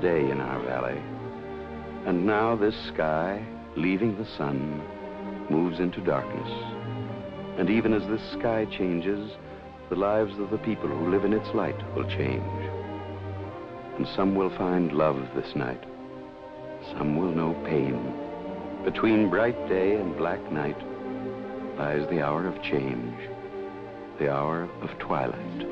day in our valley. And now this sky, leaving the sun, moves into darkness. And even as this sky changes, the lives of the people who live in its light will change. And some will find love this night. Some will know pain. Between bright day and black night lies the hour of change, the hour of twilight.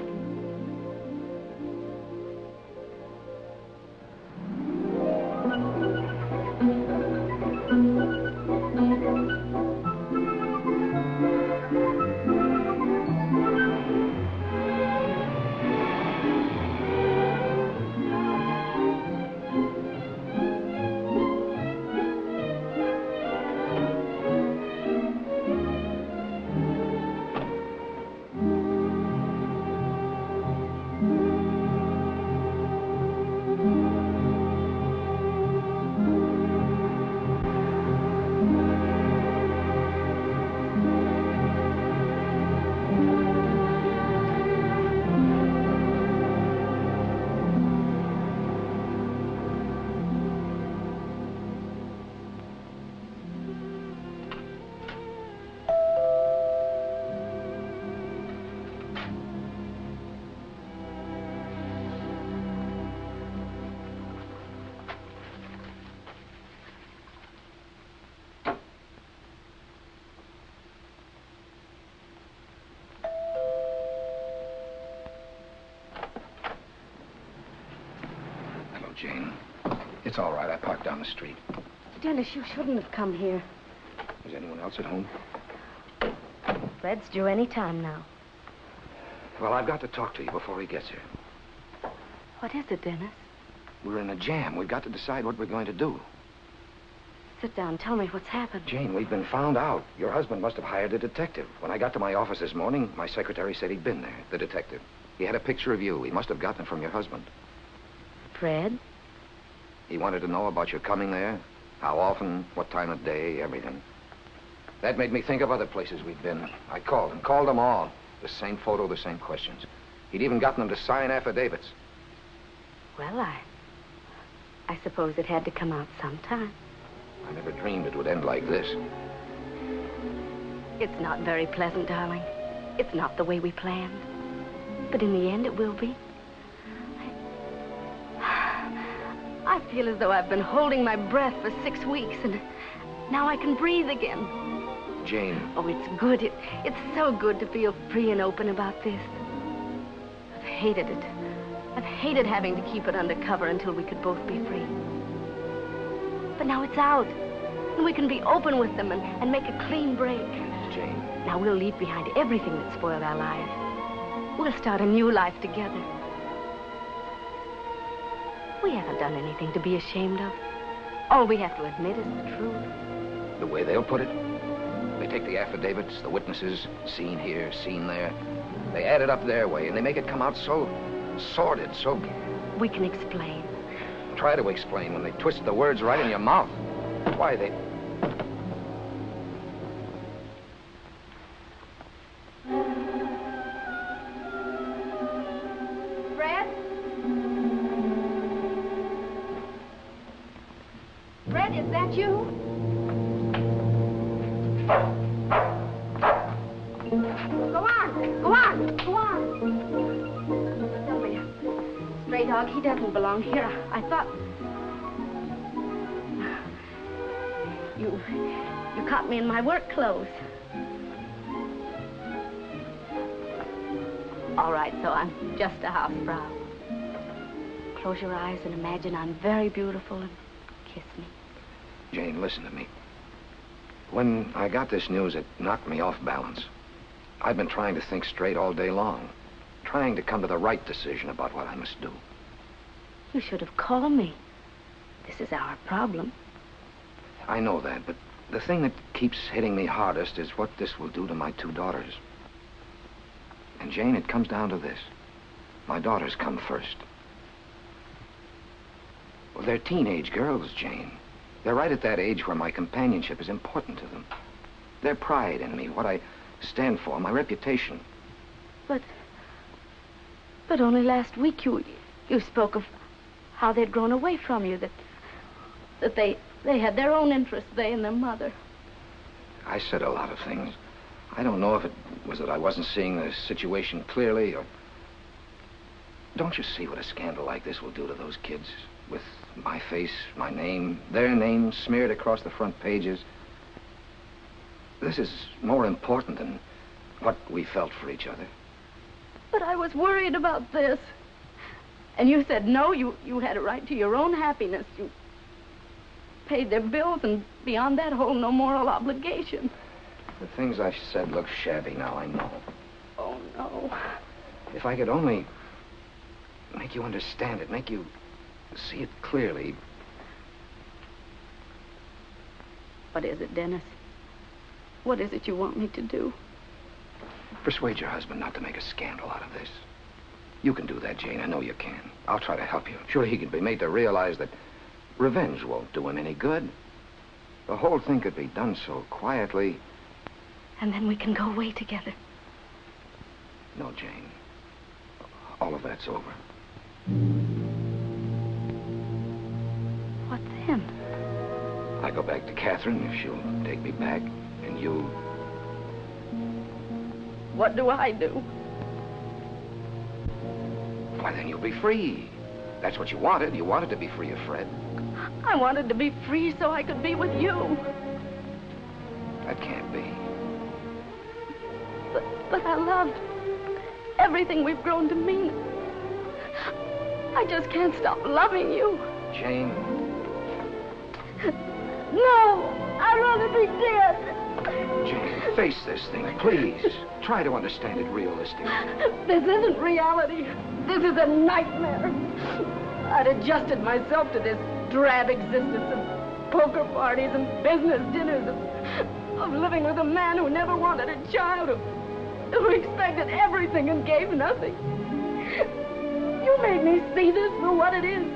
Jane. It's all right. I parked down the street. Dennis, you shouldn't have come here. Is anyone else at home? Fred's due any time now. Well, I've got to talk to you before he gets here. What is it, Dennis? We're in a jam. We've got to decide what we're going to do. Sit down. Tell me what's happened. Jane, we've been found out. Your husband must have hired a detective. When I got to my office this morning, my secretary said he'd been there, the detective. He had a picture of you. He must have gotten it from your husband. Fred? He wanted to know about your coming there, how often, what time of day, everything. That made me think of other places we'd been. I called them all. The same photo, the same questions. He'd even gotten them to sign affidavits. Well, I suppose it had to come out sometime. I never dreamed it would end like this. It's not very pleasant, darling. It's not the way we planned. But in the end, it will be. I feel as though I've been holding my breath for 6 weeks, and now I can breathe again. Jane. Oh, it's good. It's so good to feel free and open about this. I've hated it. I've hated having to keep it undercover until we could both be free. But now it's out, and we can be open with them and make a clean break. Jane. Now we'll leave behind everything that spoiled our lives. We'll start a new life together. We haven't done anything to be ashamed of. All we have to admit is the truth. The way they'll put it, they take the affidavits, the witnesses, seen here, seen there. They add it up their way, and they make it come out so sordid, so... We can explain. Try to explain when they twist the words right in your mouth. Why, they... Fred? Fred, is that you? Go on, go on, go on. Tell me, stray dog, he doesn't belong here. I thought... You caught me in my work clothes. All right, so I'm just a housefrau. Close your eyes and imagine I'm very beautiful and kiss me. Jane, listen to me. When I got this news, it knocked me off balance. I've been trying to think straight all day long, trying to come to the right decision about what I must do. You should have called me. This is our problem. I know that, but the thing that keeps hitting me hardest is what this will do to my 2 daughters. And, Jane, it comes down to this. My daughters come first. Well, they're teenage girls, Jane. They're right at that age where my companionship is important to them. Their pride in me, what I stand for, my reputation. But only last week you spoke of how they'd grown away from you, that they had their own interests, they and their mother. I said a lot of things. I don't know if it was that I wasn't seeing the situation clearly, or... Don't you see what a scandal like this will do to those kids? With my face, my name, their names smeared across the front pages. This is more important than what we felt for each other. But I was worried about this. And you said no, you had a right to your own happiness. You paid their bills, and beyond that, hold no moral obligation. The things I said look shabby now, I know. Oh, no. If I could only make you understand it, make you see it clearly. What is it, Dennis? What is it you want me to do? Persuade your husband not to make a scandal out of this. You can do that, Jane. I know you can. I'll try to help you. Sure, he can be made to realize that revenge won't do him any good. The whole thing could be done so quietly. And then we can go away together. No, Jane. All of that's over. What then? I go back to Catherine if she'll take me back, and you... What do I do? Why, then you'll be free. That's what you wanted. You wanted to be free of Fred. I wanted to be free so I could be with you. That can't be. But I loved everything we've grown to mean. I just can't stop loving you. Jane. No, I'd rather be dead. Jane, face this thing, please. Try to understand it realistically. This isn't reality. This is a nightmare. I'd adjusted myself to this drab existence of poker parties and business dinners, of living with a man who never wanted a child, who expected everything and gave nothing. You made me see this for what it is.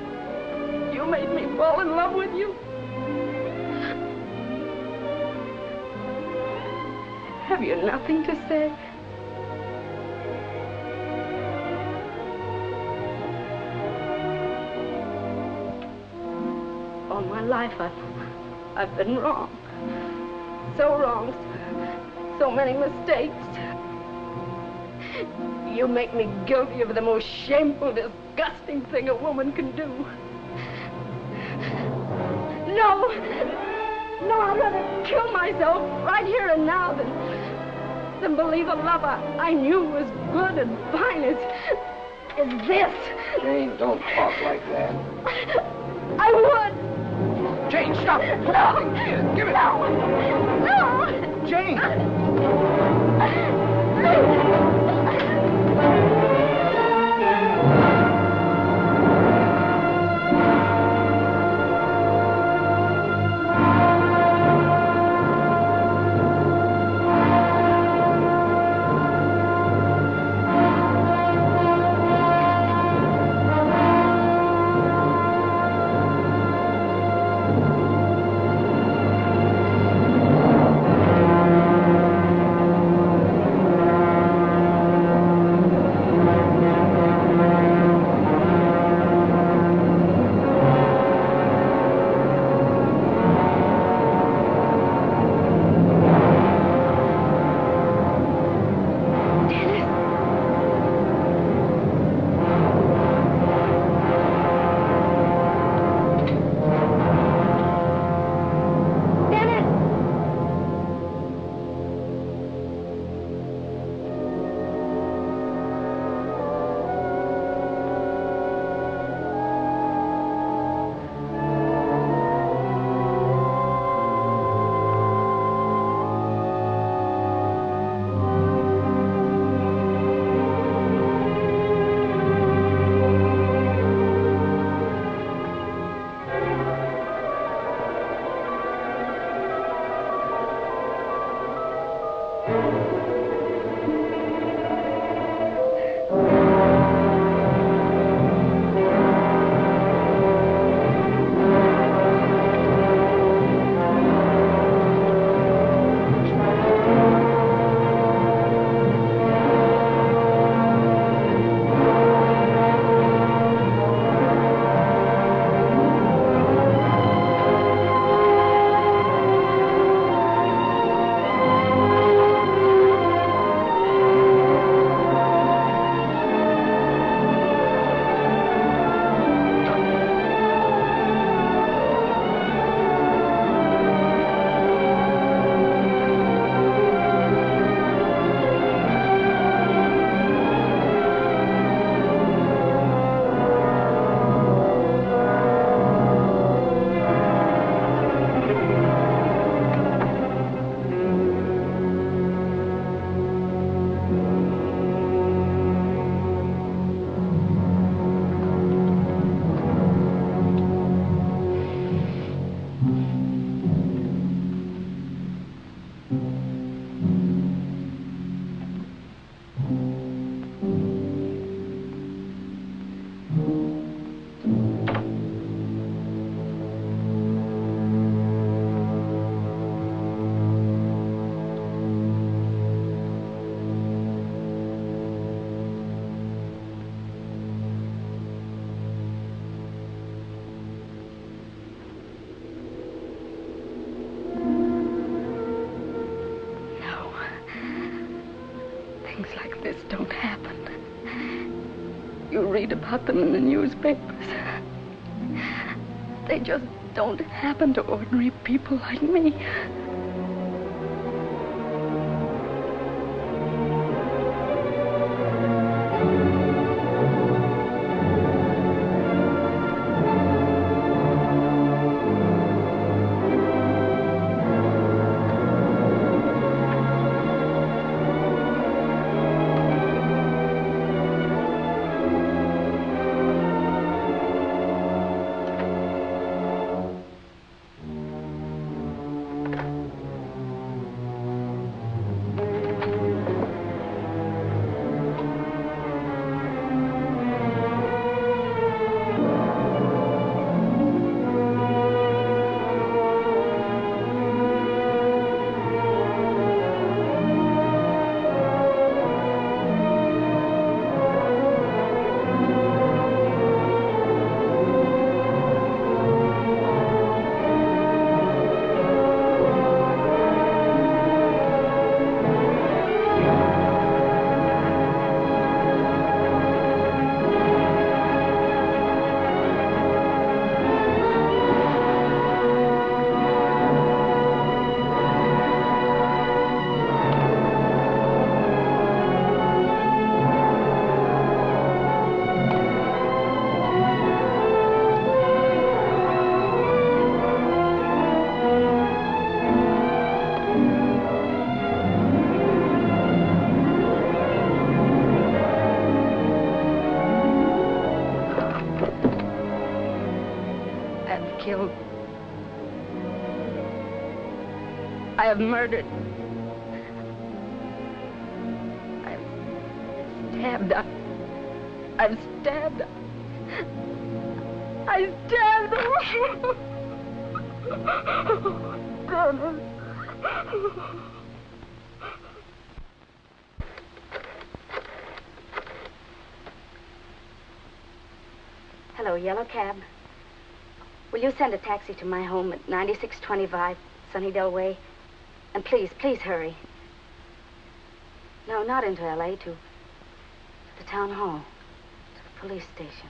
You made me fall in love with you. Have you nothing to say? All my life I've been wrong. So wrong. So many mistakes. You make me guilty of the most shameful, disgusting thing a woman can do. No! No, I'd rather kill myself right here and now than believe a love I knew was good and fine is this. Jane, don't talk like that. I would. Jane, stop it. Put that thing here. Give it out. No. Jane. Things like this don't happen. You read about them in the newspapers. They just don't happen to ordinary people like me. I have murdered. I've stabbed. I've stabbed. I stabbed. Bennett. Hello, yellow cab. Will you send a taxi to my home at 9625 Sunnydale Way? And please, please hurry. No, not into L.A., to the town hall, to the police station.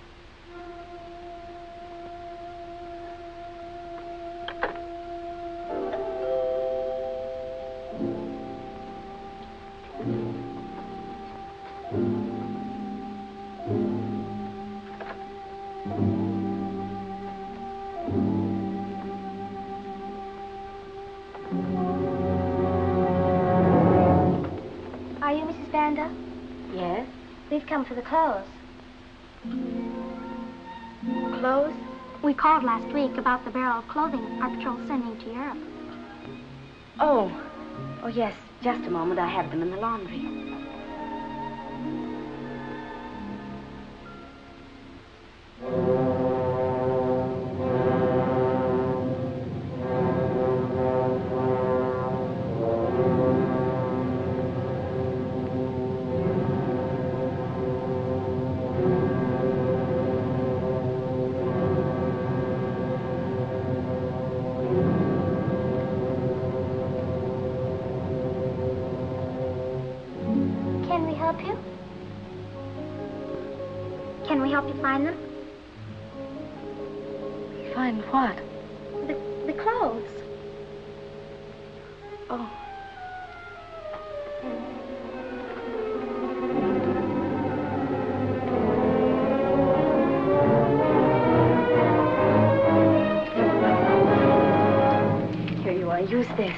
Yes? We've come for the clothes. Clothes? We called last week about the barrel of clothing our patrol's sending to Europe. Oh. Oh, yes. Just a moment. I have them in the laundry. Can we help you find them? Find what? The clothes. Oh. Here you are. Use this.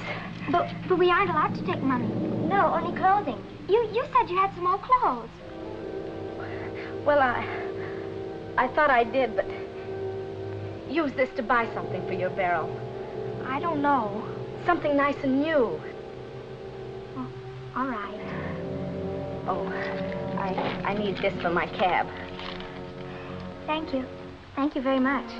But we aren't allowed to take money. No, only clothing. You said you had some old clothes. Well, I thought I did, but use this to buy something for your barrel. I don't know. Something nice and new. Oh, all right. Oh, I need this for my cab. Thank you. Thank you very much.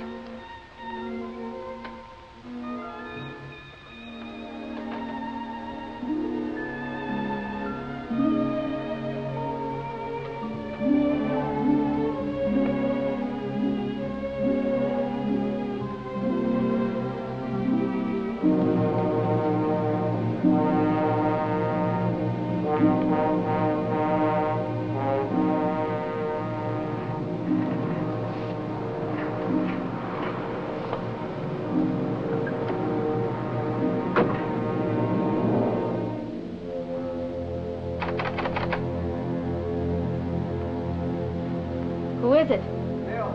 is it? Bill.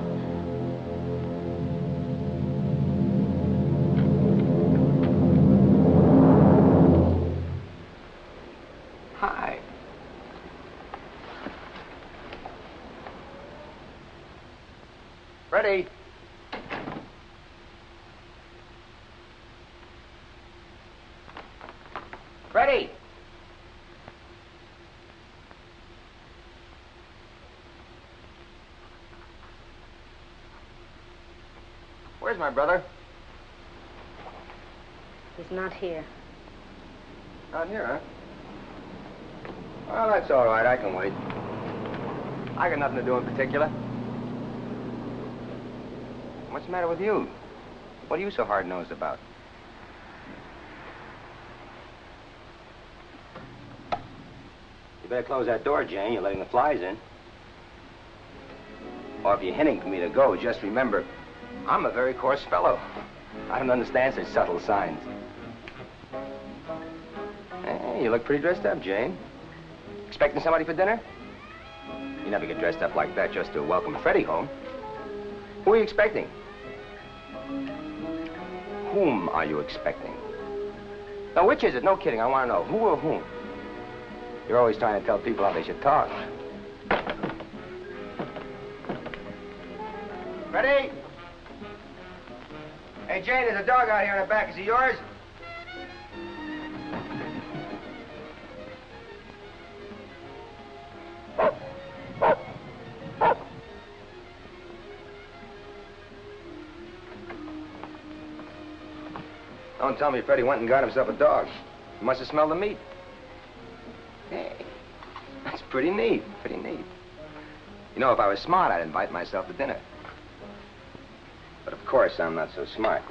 Hi. Ready? Ready? Where's my brother? He's not here. Not here, huh? Well, that's all right. I can wait. I got nothing to do in particular. What's the matter with you? What are you so hard-nosed about? You better close that door, Jane. You're letting the flies in. Or if you're hinting for me to go, just remember, I'm a very coarse fellow. I don't understand such subtle signs. Hey, you look pretty dressed up, Jane. Expecting somebody for dinner? You never get dressed up like that just to welcome Freddie home. Who are you expecting? Whom are you expecting? Now, which is it? No kidding, I want to know. Who or whom? You're always trying to tell people how they should talk. Ready? Hey, Jane, there's a dog out here in the back. Is he yours? Don't tell me Freddie went and got himself a dog. He must have smelled the meat. Hey, that's pretty neat, pretty neat. You know, if I was smart, I'd invite myself to dinner. But of course, I'm not so smart.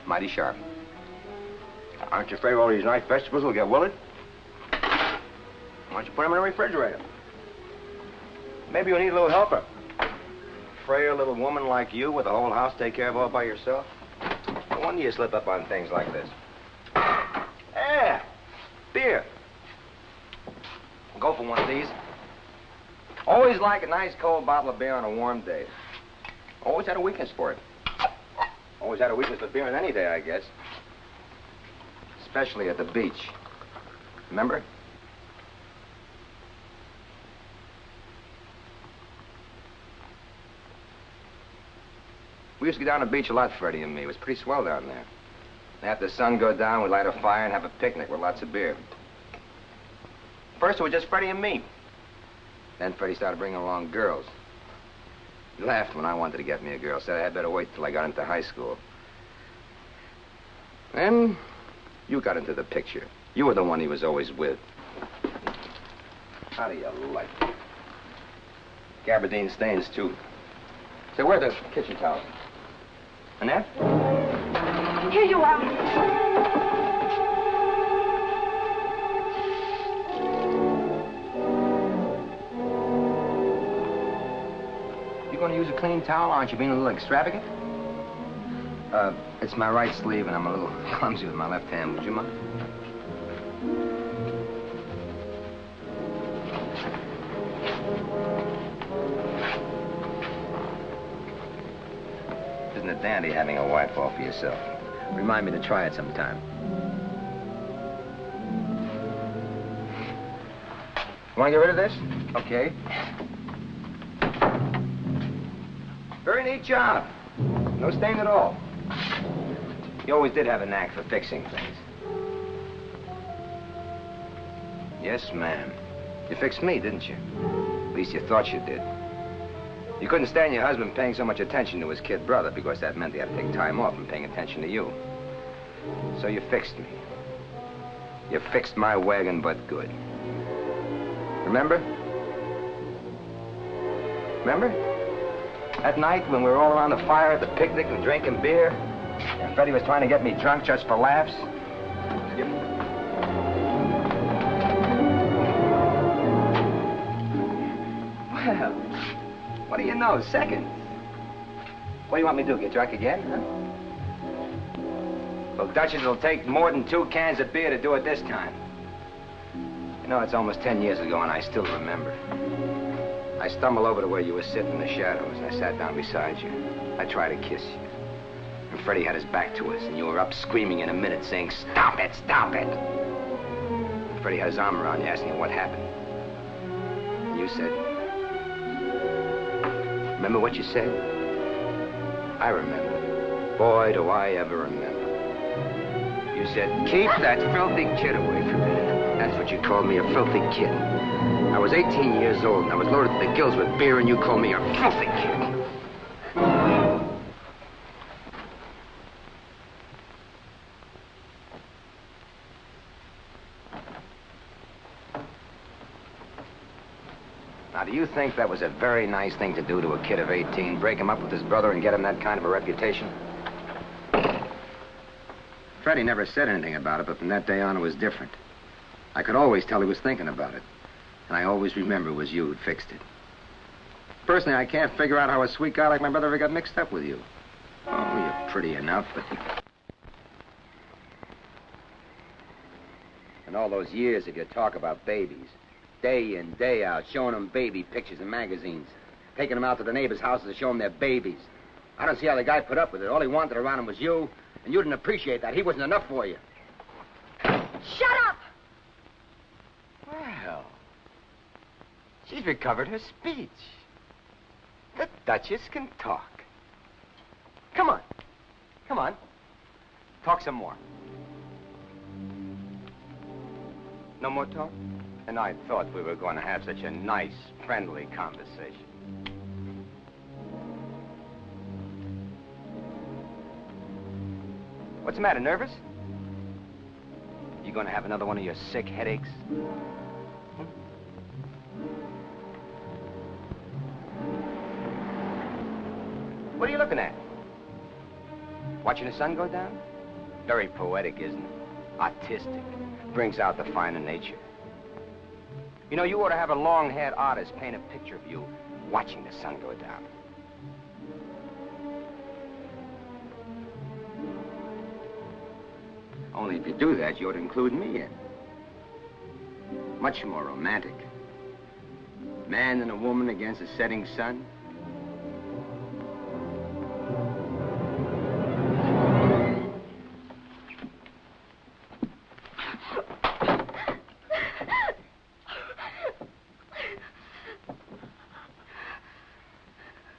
Mighty sharp. Aren't you afraid all these nice vegetables will get wilted? Why don't you put them in the refrigerator? Maybe you'll need a little helper. Frail little woman like you with the whole house to take care of all by yourself. No wonder you slip up on things like this. Yeah, beer. Go for one of these. Always like a nice cold bottle of beer on a warm day. Always had a weakness for it. Always had a weakness for beer on any day, I guess. Especially at the beach. Remember? We used to get down to the beach a lot, Freddie and me. It was pretty swell down there. After the sun go down, we'd light a fire and have a picnic with lots of beer. First, it was just Freddie and me. Then Freddie started bringing along girls. He laughed when I wanted to get me a girl. Said I had better wait till I got into high school. Then you got into the picture. You were the one he was always with. How do you like it? Gabardine stains, too. Say, where are the kitchen towels? Annette? Here you are. You going to use a clean towel? Aren't you being a little extravagant? It's my right sleeve, and I'm a little clumsy with my left hand. Would you mind? Isn't it dandy having a wife all for yourself? Remind me to try it sometime. Want to get rid of this? Okay. Very neat job. No stain at all. You always did have a knack for fixing things. Yes, ma'am. You fixed me, didn't you? At least you thought you did. You couldn't stand your husband paying so much attention to his kid brother because that meant he had to take time off from paying attention to you. So you fixed me. You fixed my wagon, but good. Remember? Remember? That night when we were all around the fire at the picnic and drinking beer, and Freddie was trying to get me drunk just for laughs? Well, what do you know? Seconds. What do you want me to do? Get drunk again, huh? Well, Duchess will take more than 2 cans of beer to do it this time. No, it's almost 10 years ago, and I still remember. I stumbled over to where you were sitting in the shadows. I sat down beside you. I tried to kiss you. And Freddie had his back to us, and you were up screaming in a minute, saying, "Stop it, stop it!" And Freddie had his arm around you, asking what happened. And you said, remember what you said? I remember. Boy, do I ever remember. You said, "Keep that filthy kid away from me." That's what you called me, a filthy kid. I was 18 years old, and I was loaded to the gills with beer, and you called me a filthy kid. Now, do you think that was a very nice thing to do to a kid of 18? Break him up with his brother and get him that kind of a reputation? Freddie never said anything about it, but from that day on, it was different. I could always tell he was thinking about it. And I always remember it was you who'd fixed it. Personally, I can't figure out how a sweet guy like my brother ever got mixed up with you. Oh, you're pretty enough, but... And all those years of your talk about babies, day in, day out, showing them baby pictures in magazines, taking them out to the neighbors' houses to show them their babies. I don't see how the guy put up with it. All he wanted around him was you, and you didn't appreciate that. He wasn't enough for you. Shut up! Well, she's recovered her speech. The Duchess can talk. Come on. Come on. Talk some more. No more talk? And I thought we were going to have such a nice, friendly conversation. What's the matter, nervous? You going to have another one of your sick headaches? What are you looking at? Watching the sun go down? Very poetic, isn't it? Artistic. Brings out the finer nature. You know, you ought to have a long-haired artist paint a picture of you watching the sun go down. Only if you do that, you ought to include me in. Much more romantic. Man and a woman against a setting sun.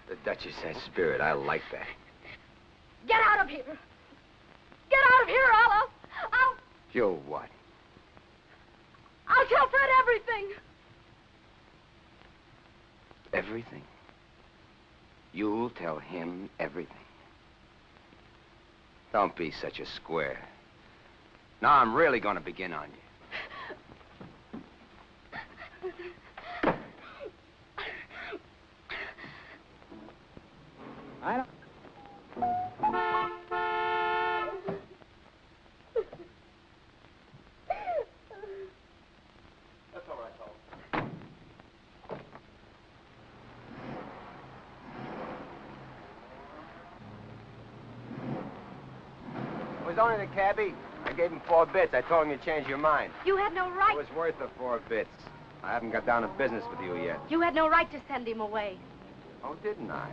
The Duchess has spirit. I like that. Get out of here! Get out of here, I'll... You what? I'll tell Fred everything. Everything? You'll tell him everything. Don't be such a square. Now I'm really going to begin on you. I don't... It was only the cabbie. I gave him 4 bits. I told him you'd change your mind. You had no right... It was worth the 4 bits. I haven't got down to business with you yet. You had no right to send him away. Oh, didn't I?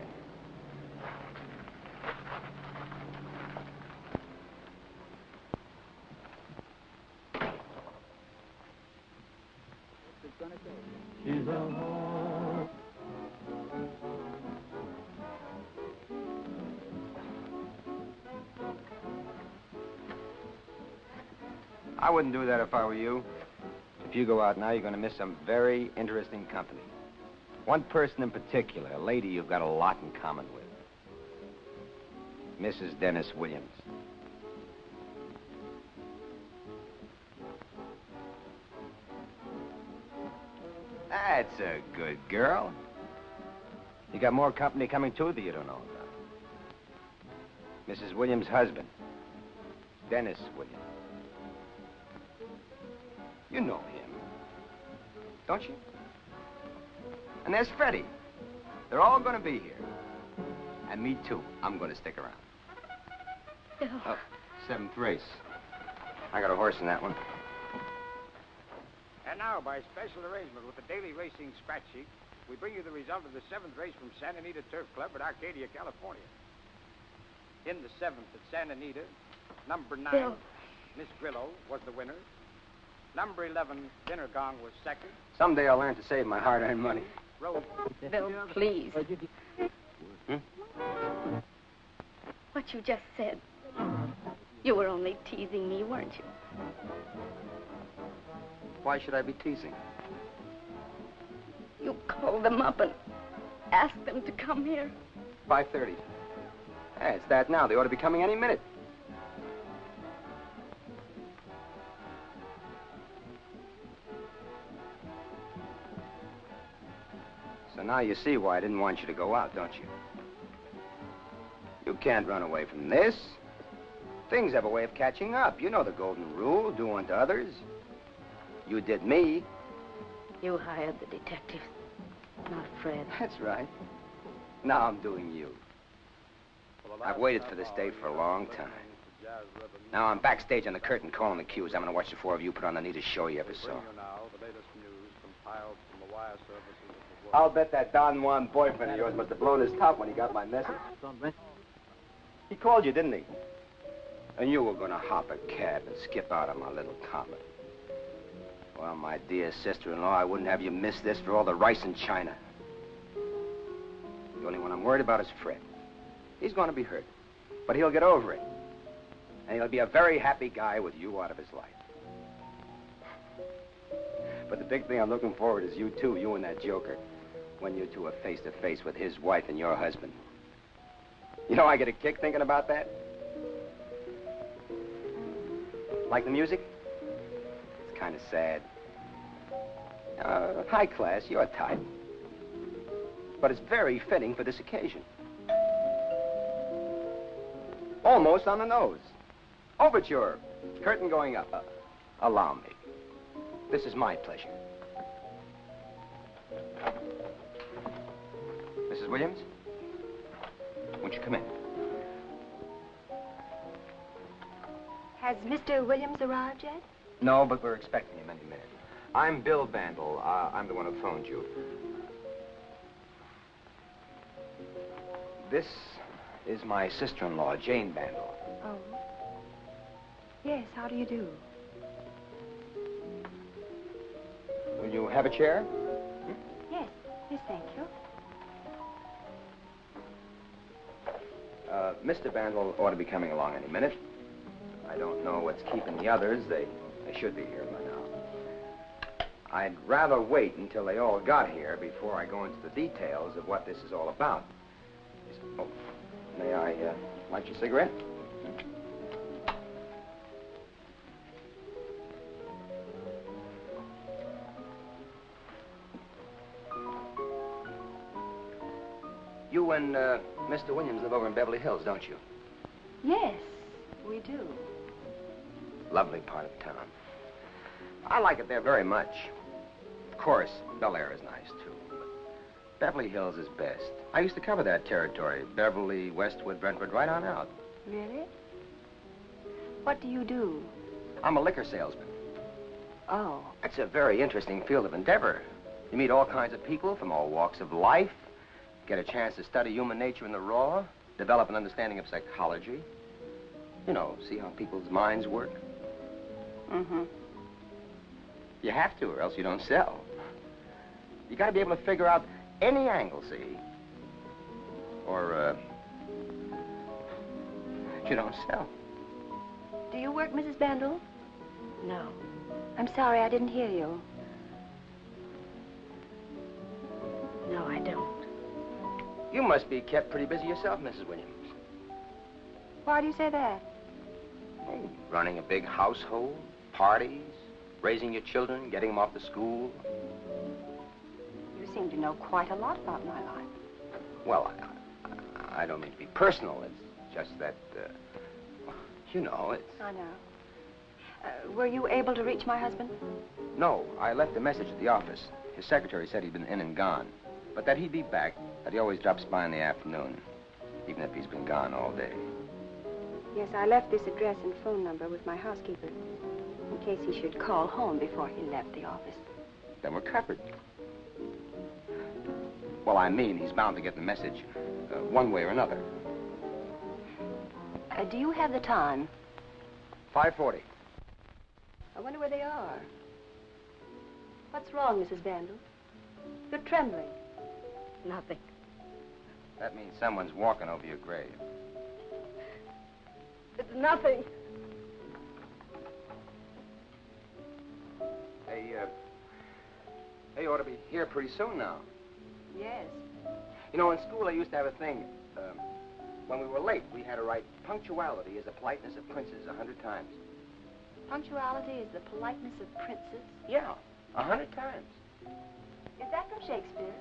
I wouldn't do that if I were you. If you go out now, you're going to miss some very interesting company. One person in particular, a lady you've got a lot in common with. Mrs. Dennis Williams. That's a good girl. You got more company coming too that you don't know about. Mrs. Williams' husband, Dennis Williams. You know him, don't you? And there's Freddie. They're all going to be here. And me too. I'm going to stick around. Bill. Oh, 7th race. I got a horse in that one. And now, by special arrangement with the Daily Racing Scratch Sheet, we bring you the result of the 7th race from Santa Anita Turf Club at Arcadia, California. In the 7th at Santa Anita, number 9, Bill. Miss Grillo, was the winner. Number 11, Dinner Gong, was second. Someday I'll learn to save my hard-earned money. Rose. Bill, please. Hmm? What you just said. You were only teasing me, weren't you? Why should I be teasing? You called them up and asked them to come here. 5:30. Hey, it's that now. They ought to be coming any minute. So now you see why I didn't want you to go out, don't you? You can't run away from this. Things have a way of catching up. You know the golden rule, do unto others. You did me. You hired the detectives, not Fred. That's right. Now I'm doing you. I've waited for this day for a long time. Now I'm backstage on the curtain calling the cues. I'm going to watch the 4 of you put on the neatest show you ever saw. I'll bet that Don Juan boyfriend of yours must have blown his top when he got my message. He called you, didn't he? And you were going to hop a cab and skip out on my little comet. Well, my dear sister-in-law, I wouldn't have you miss this for all the rice in China. The only one I'm worried about is Fred. He's going to be hurt, but he'll get over it. And he'll be a very happy guy with you out of his life. But the big thing I'm looking forward is you two, you and that joker, when you two are face to face with his wife and your husband. You know, I get a kick thinking about that. Like the music? It's kind of sad. High class, your type. But it's very fitting for this occasion. Almost on the nose. Overture. Curtain going up. Allow me. This is my pleasure. Mrs. Williams? Won't you come in? Has Mr. Williams arrived yet? No, but we're expecting him any minute. I'm Bill Bandel. I'm the one who phoned you. This is my sister-in-law, Jane Bandel. Oh. Yes, how do you do? Will you have a chair? Yes, yes, thank you. Mr. Bandel ought to be coming along any minute. I don't know what's keeping the others. They should be here by now. I'd rather wait until they all got here before I go into the details of what this is all about. Oh, may I light your cigarette? You and Mr. Williams live over in Beverly Hills, don't you? Yes, we do. Lovely part of town. I like it there very much. Of course, Bel Air is nice, too. But Beverly Hills is best. I used to cover that territory. Beverly, Westwood, Brentwood, right on out. Really? What do you do? I'm a liquor salesman. Oh. It's a very interesting field of endeavor. You meet all kinds of people from all walks of life, get a chance to study human nature in the raw, develop an understanding of psychology. You know, see how people's minds work. Mm-hmm. You have to, or else you don't sell. You got to be able to figure out any angle, see? Or, you don't sell. Do you work, Mrs. Bandel? No. I'm sorry, I didn't hear you. No, I don't. You must be kept pretty busy yourself, Mrs. Williams. Why do you say that? Oh, running a big household, parties, raising your children, getting them off to school. You seem to know quite a lot about my life. Well, I don't mean to be personal. It's just that, you know, it's... I know. Were you able to reach my husband? No, I left a message at the office. His secretary said he'd been in and gone, but that he'd be back, that he always drops by in the afternoon, even if he's been gone all day. Yes, I left this address and phone number with my housekeeper, in case he should call home before he left the office. Then we're covered. Well, I mean, he's bound to get the message one way or another. Do you have the time? 5:40. I wonder where they are. What's wrong, Mrs. Vandal? You're trembling. Nothing. That means someone's walking over your grave. It's nothing. They ought to be here pretty soon now. Yes. You know, in school I used to have a thing. When we were late, we had to write punctuality is the politeness of princes 100 times. Punctuality is the politeness of princes? Yeah, 100 times. Is that from Shakespeare?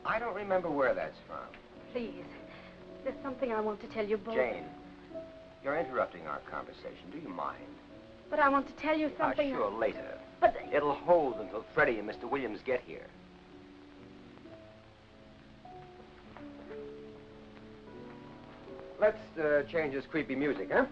I don't remember where that's from. Please, there's something I want to tell you both. Jane, you're interrupting our conversation. Do you mind? But I want to tell you something. Sure, later. But... It'll hold until Freddie and Mr. Williams get here. Let's change this creepy music, huh?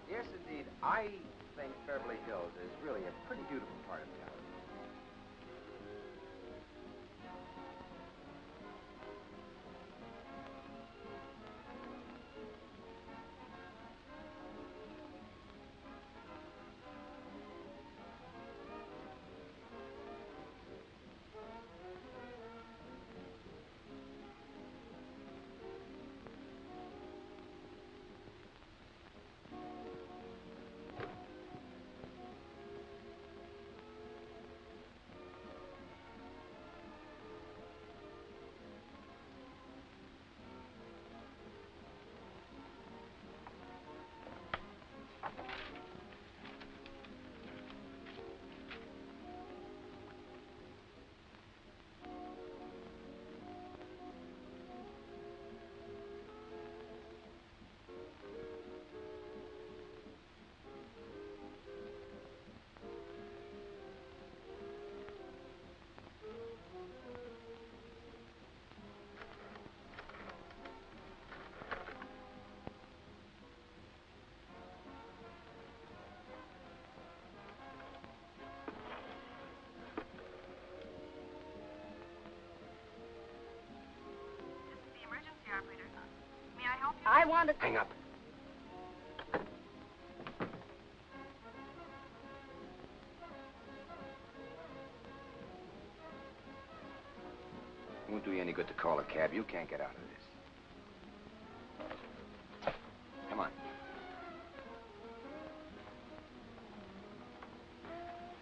Yes, indeed. I think Beverly Hills is really a pretty beautiful part of town. I want to... Hang up. It won't do you any good to call a cab. You can't get out of this. Come on.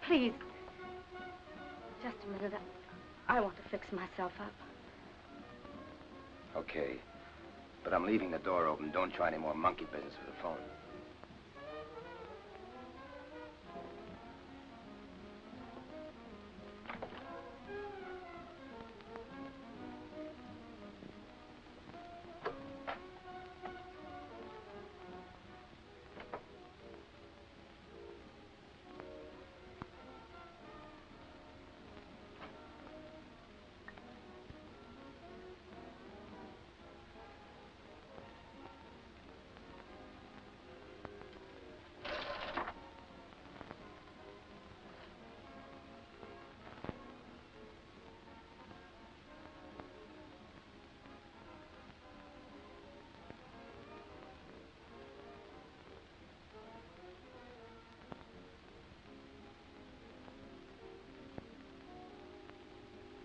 Please. Just a minute. I want to fix myself up. Okay. But I'm leaving the door open. Don't try any more monkey business with the phone.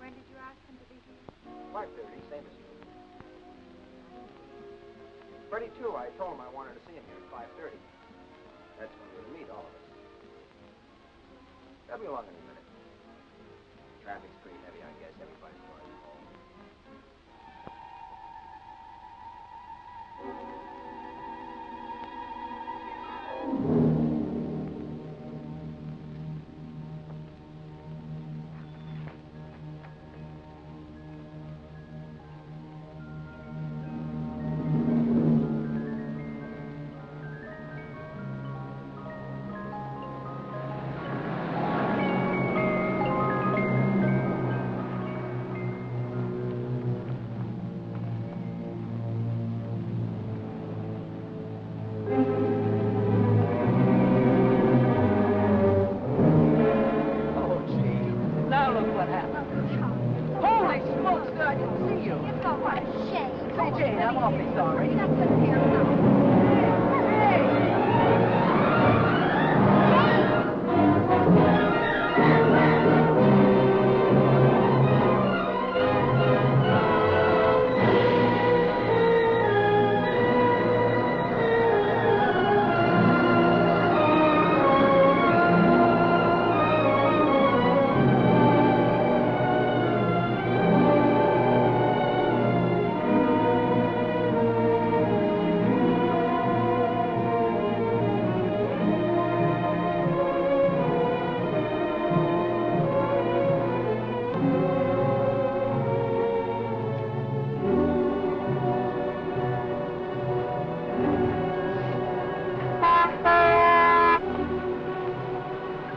When did you ask him to be here? 5:30, same as you. Freddie, too. I told him I wanted to see him here at 5:30. That's when we'll meet, all of us. They'll be along in a minute. Traffic's pretty heavy, I guess. Everybody's going home.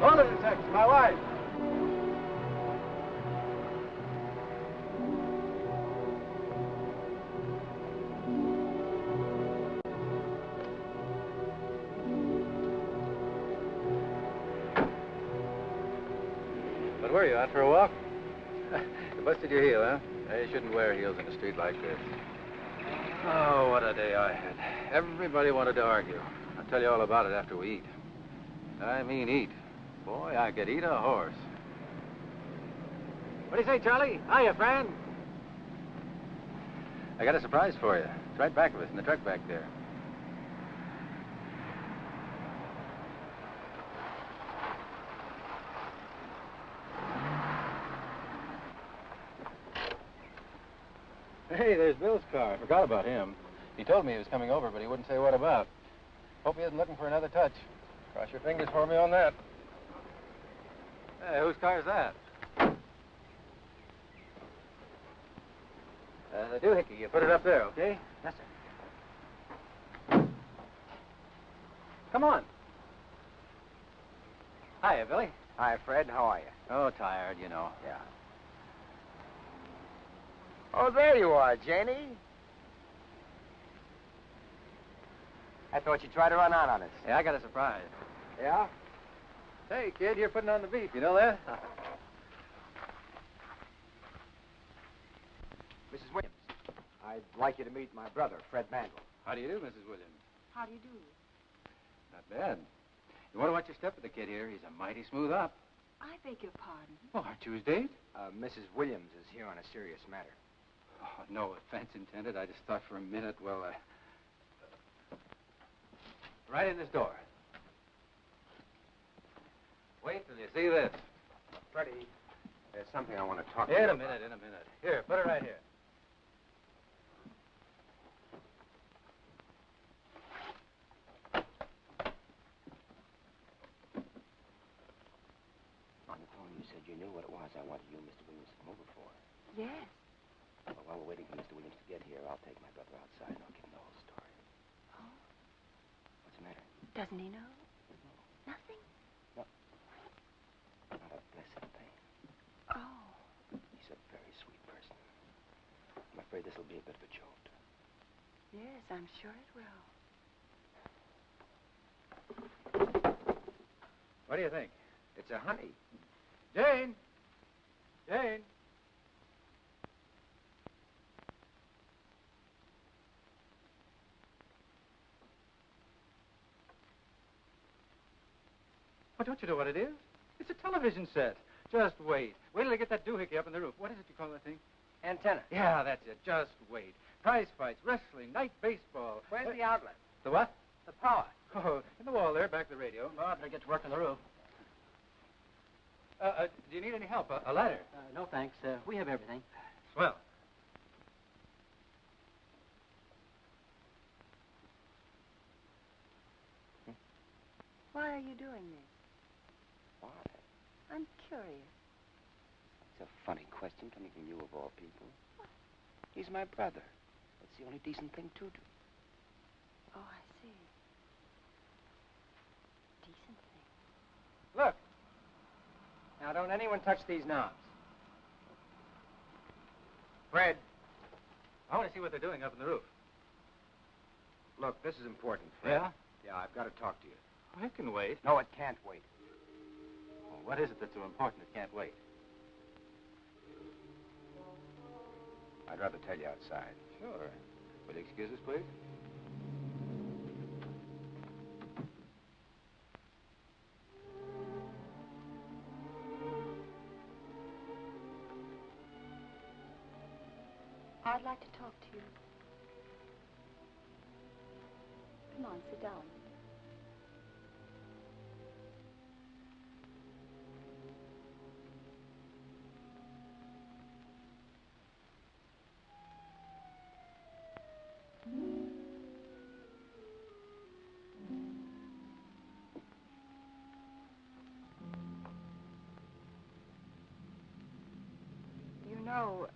Hold it a second, my wife. What were you, out for a walk? You busted your heel, huh? You shouldn't wear heels in a street like this. Oh, what a day I had. Everybody wanted to argue. I'll tell you all about it after we eat. I mean eat. Boy, I could eat a horse. What do you say, Charlie? Hiya, friend. I got a surprise for you. It's right back of us in the truck back there. Hey, there's Bill's car. I forgot about him. He told me he was coming over, but he wouldn't say what about. Hope he isn't looking for another touch. Cross your fingers for me on that. Hey, whose car is that? The doohickey. You put it up there, okay? Yes, sir. Come on. Hiya, Billy. Hi, Fred. How are you? Oh, tired, you know. Yeah. Oh, there you are, Janie. I thought you'd try to run out on us. Yeah, I got a surprise. Yeah? Hey, kid, you're putting on the beef. You know that? Mrs. Williams, I'd like you to meet my brother, Fred Mandel. How do you do, Mrs. Williams? How do you do? Not bad. You want to watch your step with the kid here? He's a mighty smooth op. I beg your pardon. Oh, aren't you his date? Mrs. Williams is here on a serious matter. Oh, no offense intended. I just thought for a minute, well, right in this door. Wait till you see this. Freddie, there's something I want to talk to In you a about. minute, in a minute. Here, put it right here. On the phone, you said you knew what it was I wanted you and Mr. Williams to come over for. Yes. Well, while we're waiting for Mr. Williams to get here, I'll take my brother outside and I'll give him the whole story. Oh, What's the matter? doesn't he know? Nothing? Not a blessed thing. Oh. He's a very sweet person. I'm afraid this will be a bit of a jolt. Yes, I'm sure it will. What do you think? It's a honey. Dane! Dane! Well, don't you know what it is? It's a television set. Just wait. Wait till I get that doohickey up on the roof. What is it you call that thing? Antenna. Yeah, that's it. Just wait. Prize fights, wrestling, night baseball. Where's the outlet? The what? The power. Oh, in the wall there, back of the radio. Oh, I better get to work on the roof. Do you need any help? A ladder? No, thanks. We have everything. Swell. Why are you doing this? Why? I'm curious. It's a funny question coming from you of all people. He's my brother. That's the only decent thing to do. Oh, I see. Decent thing. Look. Now, don't anyone touch these knobs. Fred. I want to see what they're doing up on the roof. Look, this is important, Fred. Yeah? Yeah, I've got to talk to you. Oh, it can wait. No, it can't wait. Well, what is it that's so important it can't wait? I'd rather tell you outside. Sure. Will you excuse us, please? I'd like to talk to you. Come on, sit down. You know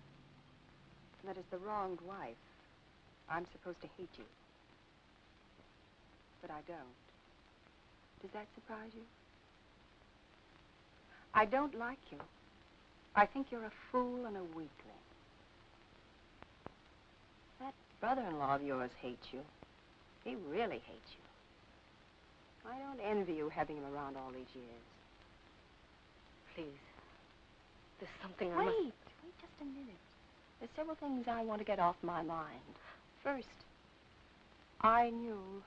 that as the wronged wife, I'm supposed to hate you. But I don't. Does that surprise you? I don't like you. I think you're a fool and a weakling. That brother-in-law of yours hates you. He really hates you. I don't envy you having him around all these years. Please. There's something I Wait must... just a minute. There's several things I want to get off my mind. First, I knew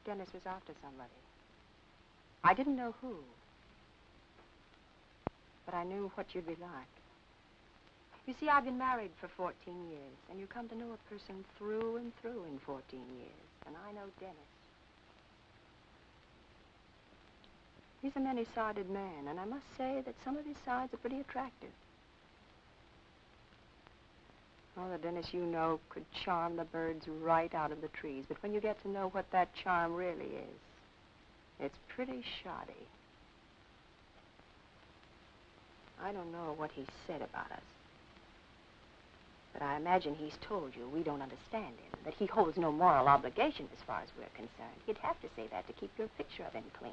Dennis was after somebody. I didn't know who. But I knew what you'd be like. You see, I've been married for 14 years, and you come to know a person through and through in 14 years. And I know Dennis. He's a many-sided man, and I must say that some of his sides are pretty attractive. Oh, the Dennis you know could charm the birds right out of the trees, but when you get to know what that charm really is, it's pretty shoddy. I don't know what he said about us, but I imagine he's told you we don't understand him, that he holds no moral obligation as far as we're concerned. He'd have to say that to keep your picture of him clean.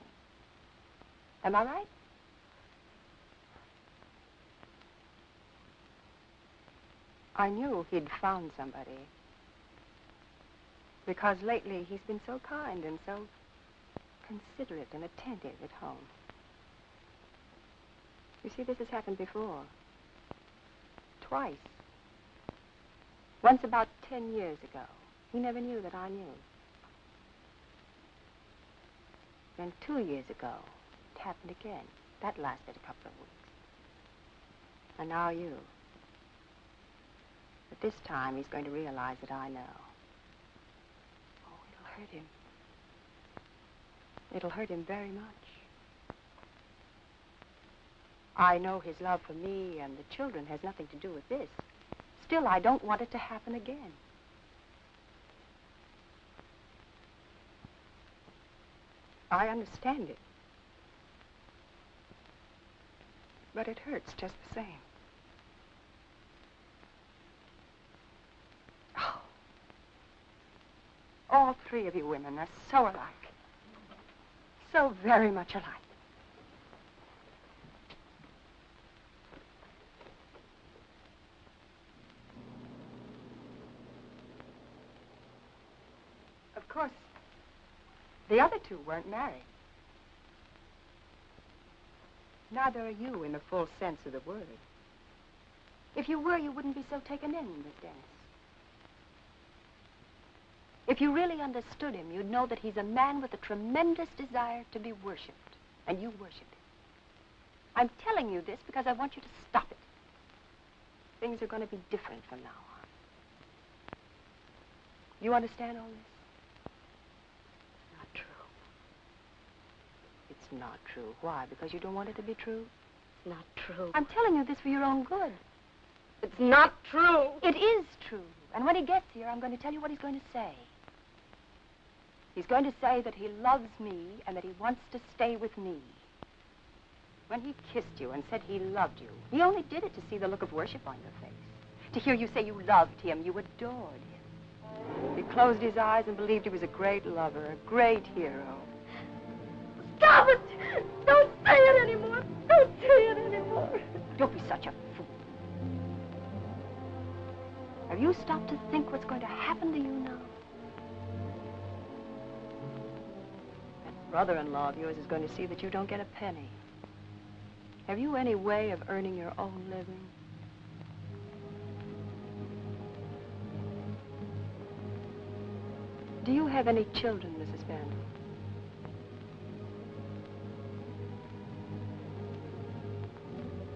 Am I right? I knew he'd found somebody, because lately he's been so kind and so considerate and attentive at home. You see, this has happened before. Twice. Once about 10 years ago. He never knew that I knew. Then 2 years ago, it happened again. That lasted a couple of weeks. And now you. But this time, he's going to realize that I know. Oh, it'll hurt him. It'll hurt him very much. I know his love for me and the children has nothing to do with this. Still, I don't want it to happen again. I understand it. But it hurts just the same. Oh. All three of you women are so alike. So very much alike. Of course, the other two weren't married. Neither are you in the full sense of the word. If you were, you wouldn't be so taken in with Dennis. If you really understood him, you'd know that he's a man with a tremendous desire to be worshipped, and you worship him. I'm telling you this because I want you to stop it. Things are going to be different from now on. You understand all this? Not true. It's not true. Why? Because you don't want it to be true? Not true. I'm telling you this for your own good. It's not true. It is true. And when he gets here, I'm going to tell you what he's going to say. He's going to say that he loves me and that he wants to stay with me. When he kissed you and said he loved you, he only did it to see the look of worship on your face. To hear you say you loved him, you adored him. He closed his eyes and believed he was a great lover, a great hero. Stop it! Don't say it anymore! Don't say it anymore! Don't be such a fool. Have you stopped to think what's going to happen to you now? That brother-in-law of yours is going to see that you don't get a penny. Have you any way of earning your own living? Do you have any children, Mrs. Bandel?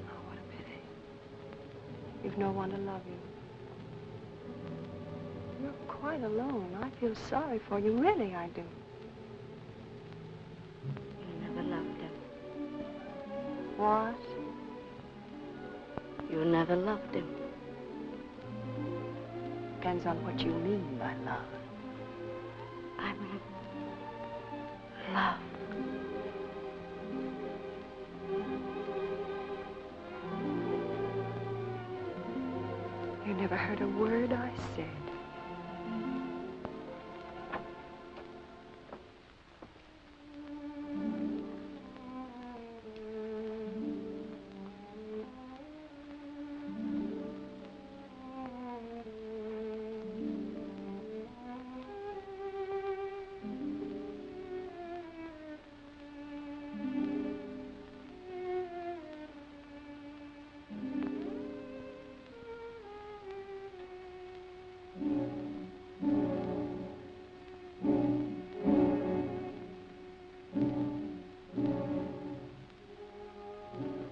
Oh, what a pity. You've no one to love you. You're quite alone. I feel sorry for you. Really, I do. You never loved him. What? You never loved him. Depends on what you mean by love. I mean, love. You never heard a word I said.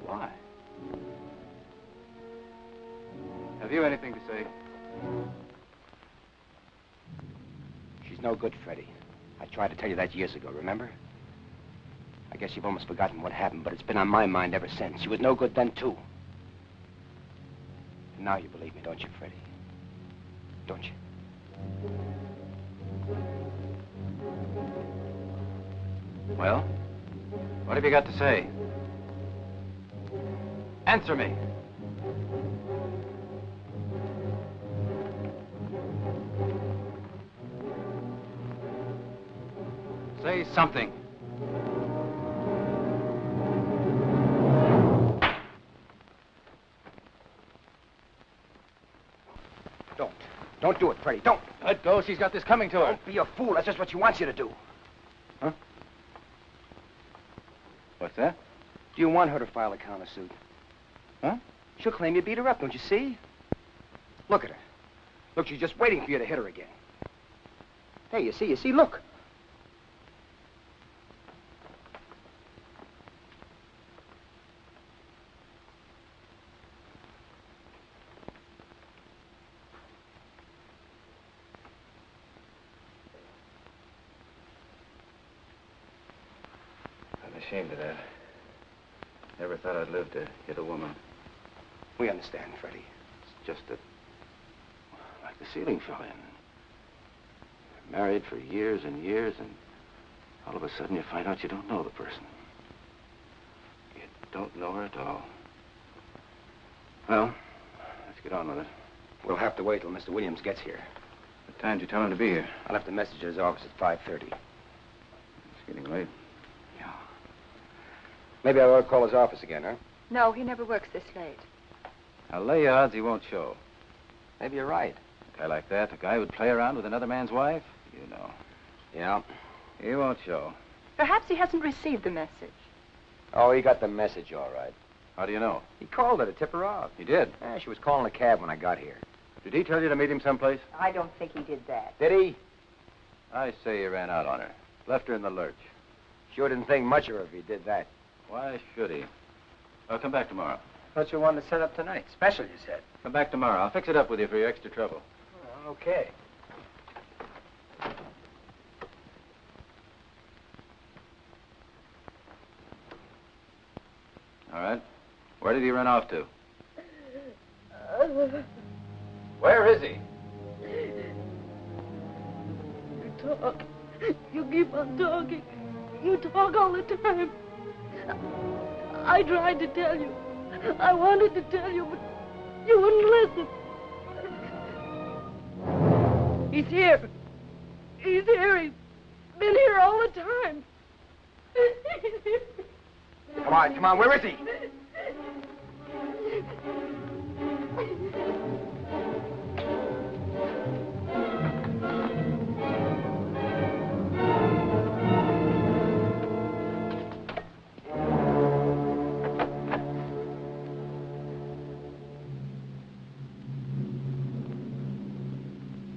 Why? Have you anything to say? She's no good, Freddie. I tried to tell you that years ago, remember? I guess you've almost forgotten what happened, but it's been on my mind ever since. She was no good then, too. And now you believe me, don't you, Freddie? Don't you? Well, what have you got to say? Answer me. Say something. Don't do it, Freddie, don't. Let go. She's got this coming to her. Don't be a fool. That's just what she wants you to do. Huh? What's that? Do you want her to file a countersuit? Huh? She'll claim you beat her up, don't you see? Look at her. Look, she's just waiting for you to hit her again. Hey, you see, look. Ashamed of that. Never thought I'd live to hit a woman. We understand, Freddie. It's just that, like the ceiling fell in. Married for years and years, and all of a sudden you find out you don't know the person. You don't know her at all. Well, let's get on with it. We'll have to wait till Mr. Williams gets here. What time did you tell him to be here? I left a message at his office at 5:30. It's getting late. Maybe I ought to call his office again, huh? No, he never works this late. I'll lay you odds he won't show. Maybe you're right. A guy like that, a guy who'd play around with another man's wife? You know. Yeah. He won't show. Perhaps he hasn't received the message. Oh, he got the message all right. How do you know? He called her to tip her off. He did? Yeah, she was calling a cab when I got here. Did he tell you to meet him someplace? I don't think he did that. Did he? I say he ran out on her. Left her in the lurch. Sure didn't think much of her if he did that. Why should he? I'll come back tomorrow. Thought you wanted to set up tonight. Special, you said. Come back tomorrow. I'll fix it up with you for your extra trouble. Oh, okay. All right. Where did he run off to? Where is he? You talk. You keep on talking. You talk all the time. I tried to tell you. I wanted to tell you, but you wouldn't listen. He's here. He's here. He's been here all the time. Come on, where is he?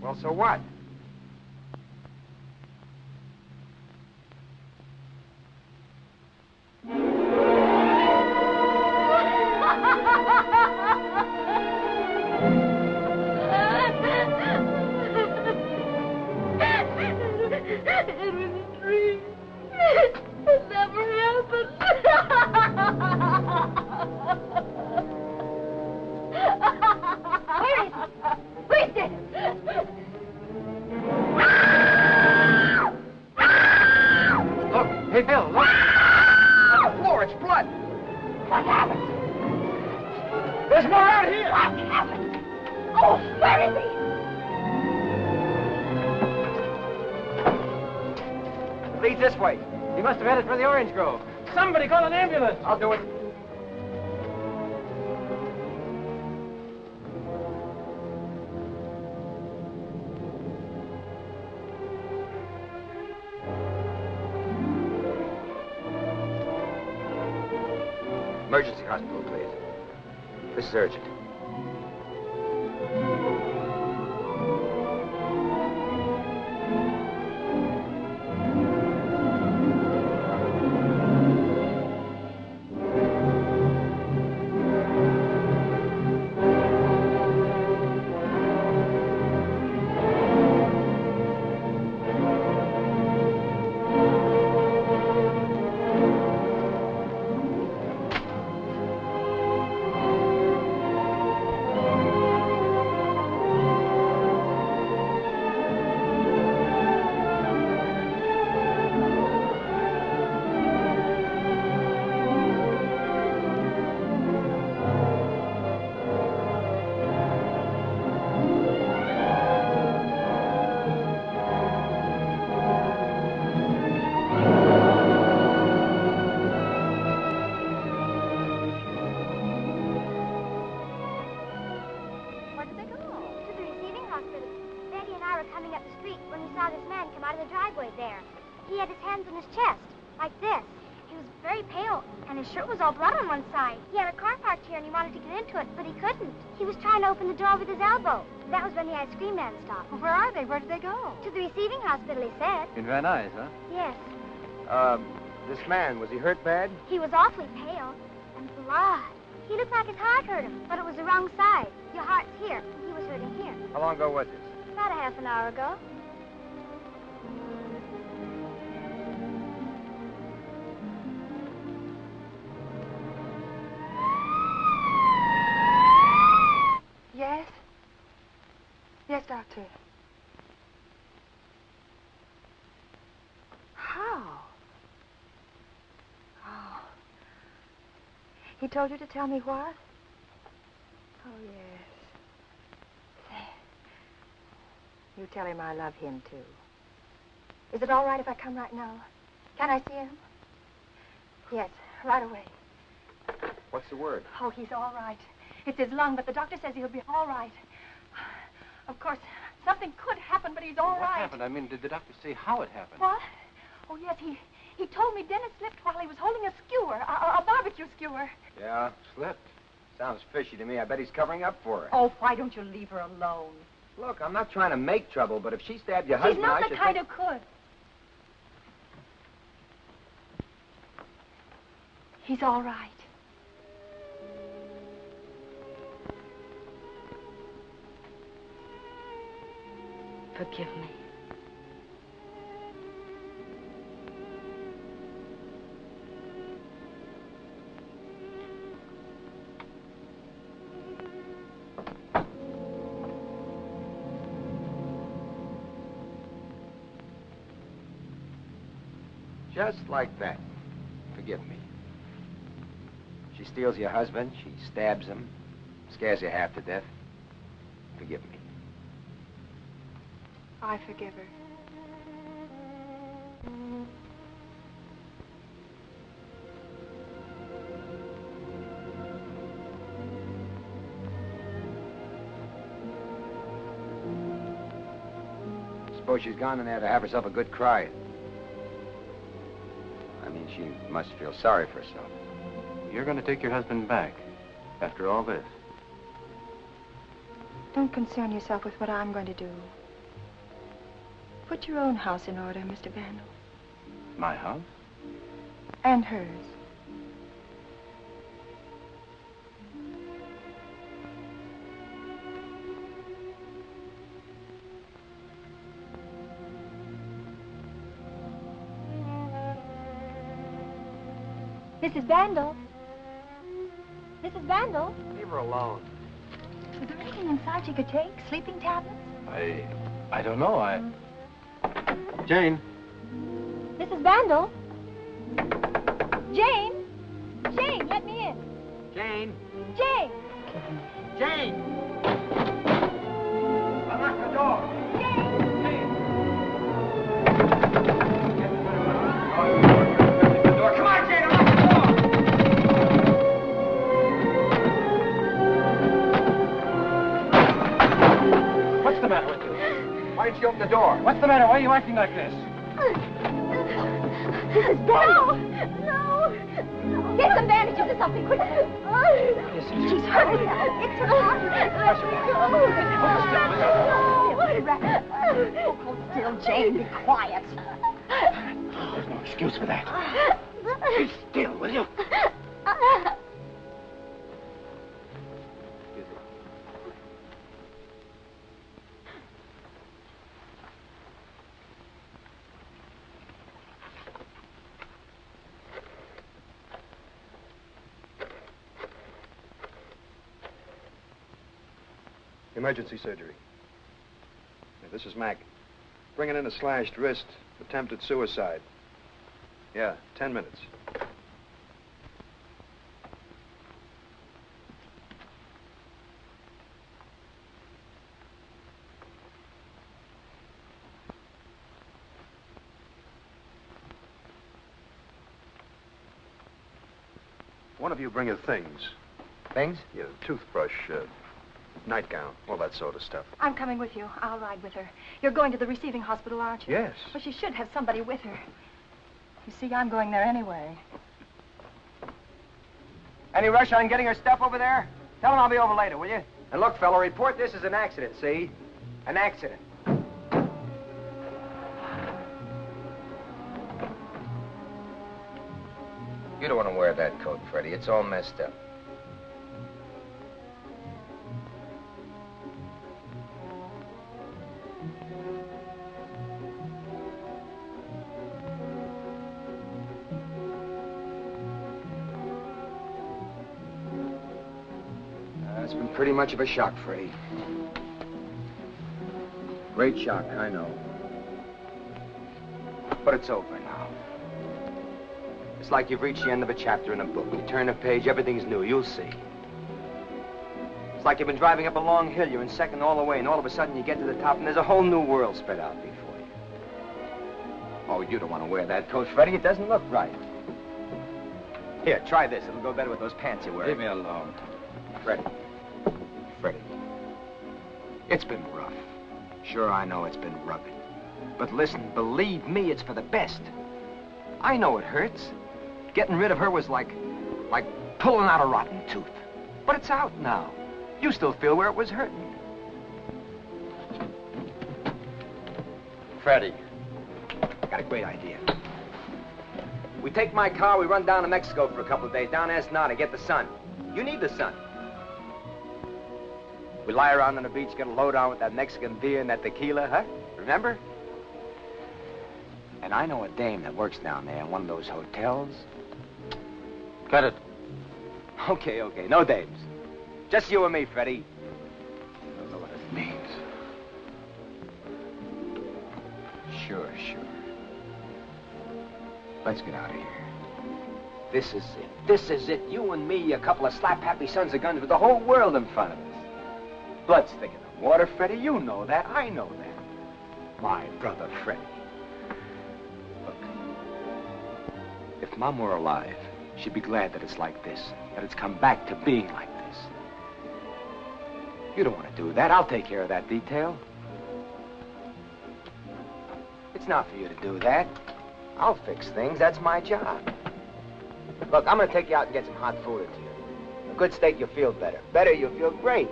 Well, so what? It was a dream. It never happened. Where is he? Where's Dennis? Look. Hey, Bill, look. On the floor, it's blood. What happened? There's more out here. What happened? Oh, where is he? Lead this way. He must have headed for the orange grove. Somebody call an ambulance. I'll do it. Emergency hospital, please. This is urgent. saw this man come out of the driveway there. He had his hands on his chest, like this. He was very pale, and his shirt was all blood on one side. He had a car parked here, and he wanted to get into it, but he couldn't. He was trying to open the door with his elbow. That was when the ice cream man stopped. Well, where are they? Where did they go? To the receiving hospital, he said. In Van Nuys, huh? Yes. This man, was he hurt bad? He was awfully pale, and blood. He looked like his heart hurt him, but it was the wrong side. Your heart's here, and he was hurting here. How long ago was this? About a half an hour ago. Yes? Yes, Doctor. How? Oh. He told you to tell me what? Oh, yes. You tell him I love him, too. Is it all right if I come right now? Can I see him? Yes, right away. What's the word? Oh, he's all right. It's his lung, but the doctor says he'll be all right. Of course, something could happen, but he's all right. What happened? I mean, did the doctor say how it happened? What? Oh, yes, he told me Dennis slipped while he was holding a skewer, a barbecue skewer. Yeah, Slipped. sounds fishy to me. I bet he's covering up for her. Oh, why don't you leave her alone? Look, I'm not trying to make trouble, but if she stabbed your She's husband, not I the should kind think... who could. He's all right. Forgive me. Just like that. Forgive me. She steals your husband, she stabs him, scares you half to death. Forgive me. I forgive her. Suppose she's gone in there to have herself a good cry. I mean, she must feel sorry for herself. You're going to take your husband back after all this? Don't concern yourself with what I'm going to do. Put your own house in order, Mr. Vandal. My house? And hers. Mrs. Vandal? Mrs. Vandal? Leave her alone. Is there anything inside she could take? Sleeping tablets? I don't know. Jane. Mrs. Vandal? Jane? Jane, let me in. Jane! Jane! Jane! Unlock the door! Come on, Jane! Unlock the door! What's the matter with you? Why didn't you open the door? What's the matter? Why are you acting like this? Mrs. Vandal! No! Get some bandages or something, quick! She's hurt herself. It's her heart. Oh, hold still, Jane. Be quiet. There's no excuse for that. Be still, will you? Emergency surgery. Yeah, this is Mac. Bringing in a slashed wrist, attempted suicide. Yeah, 10 minutes. One of you bring her things. Things? Yeah, toothbrush, Nightgown, all that sort of stuff. I'm coming with you. I'll ride with her. You're going to the receiving hospital, aren't you? Yes. Well, she should have somebody with her. You see, I'm going there anyway. Any rush on getting her stuff over there? Tell him I'll be over later, will you? And look, fella, report this as an accident, see? An accident. You don't want to wear that coat, Freddie. It's all messed up. It's been pretty much of a shock, Freddie. Great shock, I know. But it's over now. It's like you've reached the end of a chapter in a book. You turn a page, everything's new. You'll see. It's like you've been driving up a long hill. You're in second all the way, and all of a sudden you get to the top, and there's a whole new world spread out before you. Oh, you don't want to wear that coat, Freddie. It doesn't look right. Here, try this. It'll go better with those pants you're wearing. Leave me alone. Freddie. Freddie. It's been rough. Sure, I know it's been rugged. But listen, believe me, it's for the best. I know it hurts. Getting rid of her was like pulling out a rotten tooth. But it's out now. You still feel where it was hurting. Freddie, I got a great idea. We take my car, we run down to Mexico for a couple of days, down Esnada, get the sun. You need the sun. We lie around on the beach, get a load on with that Mexican beer and that tequila, huh? Remember? And I know a dame that works down there in one of those hotels. Got it. Okay. No dames. Just you and me, Freddie. I don't know what it means. Sure. Let's get out of here. This is it. You and me, a couple of slap-happy sons of guns with the whole world in front of us. Blood's thicker than water, Freddie. You know that. I know that. My brother, Freddie. Look, if Mom were alive, she'd be glad that it's like this, that it's come back to being like this. You don't want to do that. I'll take care of that detail. It's not for you to do that. I'll fix things. That's my job. Look, I'm going to take you out and get some hot food into you. A good steak, you'll feel better. Better, you'll feel great.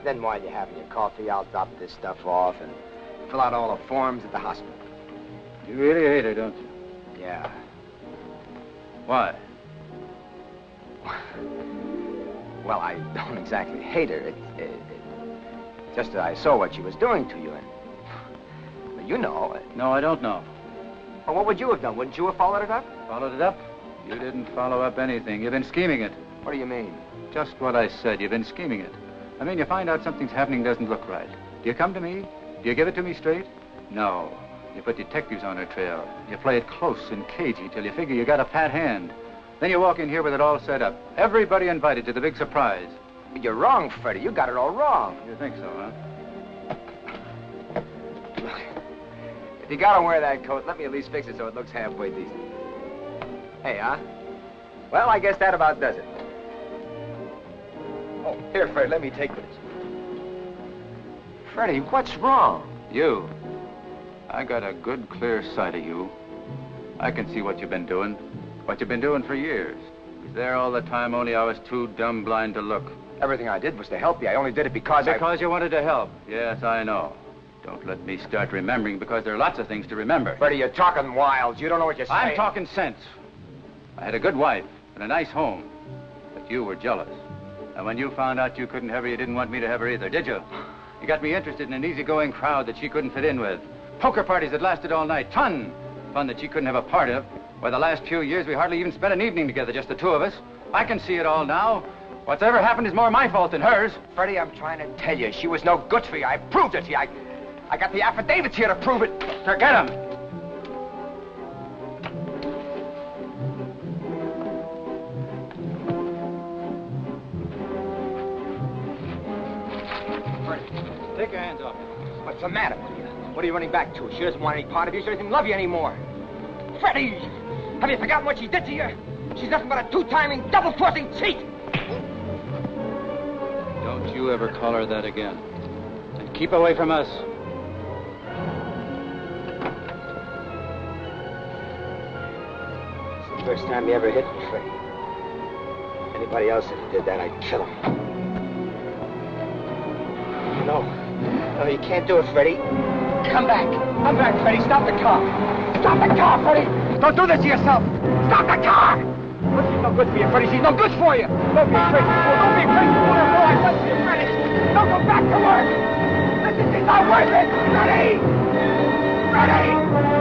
Then while you're having your coffee, I'll drop this stuff off and fill out all the forms at the hospital. You really hate her, don't you? Yeah. Why? Well, I don't exactly hate her. It's just that I saw what she was doing to you, and well, you know. No, I don't know. Well, what would you have done? Wouldn't you have followed it up? Followed it up? You didn't follow up anything. You've been scheming it. What do you mean? Just what I said. You've been scheming it. I mean, you find out something's happening doesn't look right. Do you come to me? Do you give it to me straight? No. You put detectives on her trail. You play it close and cagey till you figure you got a pat hand. Then you walk in here with it all set up. Everybody invited to the big surprise. But you're wrong, Freddie. You got it all wrong. You think so, huh? Look, if you gotta wear that coat, let me at least fix it so it looks halfway decent. Hey, huh? Well, I guess that about does it. Oh, here, Freddie, let me take this. Freddie, what's wrong? You. I got a good, clear sight of you. I can see what you've been doing. What you've been doing for years. I was there all the time, only I was too dumb blind to look. Everything I did was to help you. I only did it because you wanted to help. Yes, I know. Don't let me start remembering, because there are lots of things to remember. Freddie, you're talking wild. You don't know what you're saying. I'm talking sense. I had a good wife and a nice home, but you were jealous. And when you found out you couldn't have her, you didn't want me to have her either, did you? You got me interested in an easygoing crowd that she couldn't fit in with. Poker parties that lasted all night. Fun that she couldn't have a part of. Why, the last few years, we hardly even spent an evening together, just the two of us. I can see it all now. What's ever happened is more my fault than hers. Freddie, I'm trying to tell you, she was no good for you. I proved it to you. I got the affidavits here to prove it. Forget them. Take your hands off me. What's the matter with you? What are you running back to? She doesn't want any part of you. She doesn't even love you anymore. Freddie! Have you forgotten what she did to you? She's nothing but a two-timing, double-crossing cheat! Don't Don't you ever call her that again. And keep away from us. It's the first time you ever hit me, Freddie. Anybody else that did that, I'd kill him. No. No, you can't do it, Freddie. Come back. Come back, Freddie. Stop the car. Stop the car, Freddie. Don't do this to yourself. Stop the car. Look, she's no good for you, Freddie. She's no good for you. Don't be a crazy fool. Don't be a crazy fool. That's all I want for you, Freddie. Don't go back to work. Listen, she's not worth it. Freddie. Freddie.